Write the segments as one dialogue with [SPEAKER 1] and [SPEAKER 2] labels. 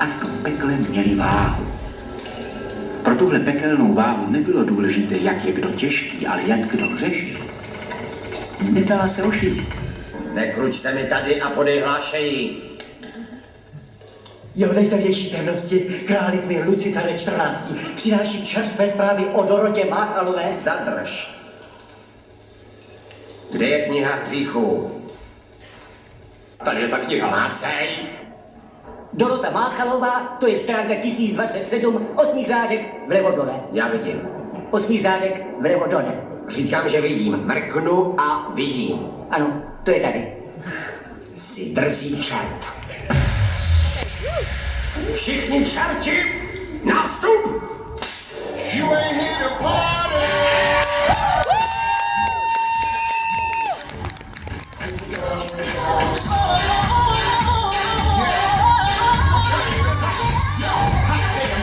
[SPEAKER 1] a v tom pekle měli váhu. Pro tuhle pekelnou váhu nebylo důležité, jak je kdo těžký, ale jak kdo hřeší. Nedala se ošidit.
[SPEAKER 2] Nekruč se mi tady a podej hlášení.
[SPEAKER 3] Jeho nejtemnější temnosti, králi tmy Lucifere 14. Přináší čerstvé zprávy o Dorotě Máchalové.
[SPEAKER 2] Zadrž. Kde je kniha hříchů?
[SPEAKER 4] Tady je ta kniha.
[SPEAKER 2] Másej.
[SPEAKER 3] Dorota Máchalová, to je stránka 1027, 8. řádek vlevo dole.
[SPEAKER 2] Já vidím.
[SPEAKER 3] 8. řádek vlevo dole.
[SPEAKER 2] Říkám, že vidím. Mrknu a vidím.
[SPEAKER 3] Ano, to je tady.
[SPEAKER 2] Jsi drzý čert. Všichni čerti, nástup!
[SPEAKER 5] You ain't here to party.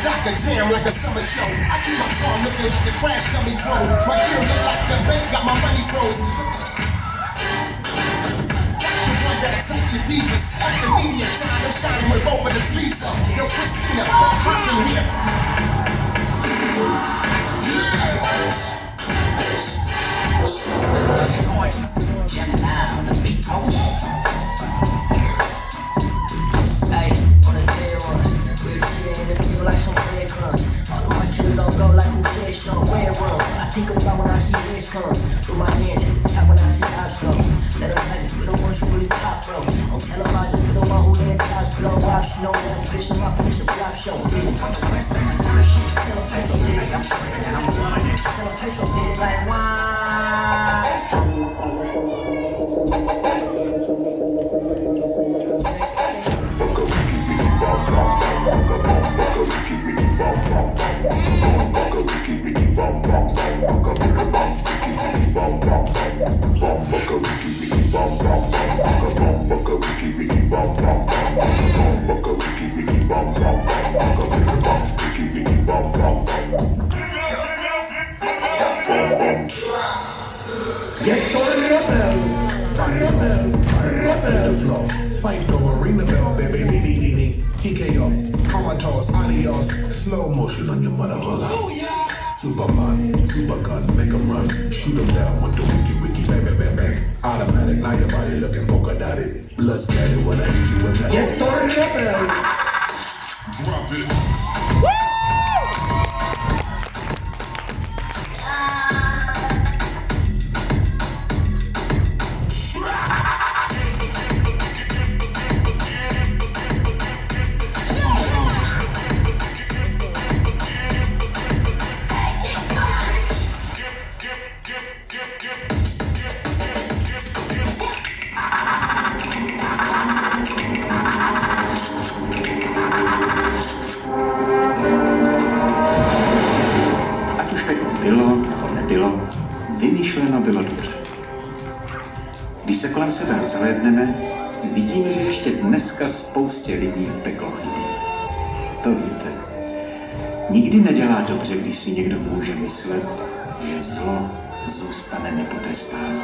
[SPEAKER 5] Like a jam, like a summer show. I keep my car looking like the crash dummy drove. My gear look like the bank got my money froze. Like that excite your divas. At the media shine, I'm shining with both of the sleeves up. Yo, Christina, hop in here.
[SPEAKER 6] Jamming out on the beat. Hey, on the day runs, we're in the people like some breadcrumbs. All of my kids don't go like who fish on where run. I think about when I see this come. Through my hands hit the top when I see eyes go. Let them have it, we the ones who really top, bro. On television, we the one who let tops blow. Watch, you know that fish in my face, a flop show. On the west end, I'm full of shit. Sell a peso, big, I'm sweating and I'm blowing it. Sell a peso, big, like wine.
[SPEAKER 5] Fight no arena bell, baby, dee dee dee. TKO, comatose, adios, slow motion on your mother holla. Superman, super gun, make 'em run, shoot 'em down with the wiki, bang, bang, bang, bang. Automatic, now your body looking polka dotted. Blood splattered when I hit you with that. Drop it.
[SPEAKER 1] Vymýšleno bylo dobře. Když se kolem sebe rozhlédneme, vidíme, že ještě dneska spoustě lidí peklo chybí. To víte. Nikdy nedělá dobře, když si někdo může myslet, že zlo zůstane nepotrestáno.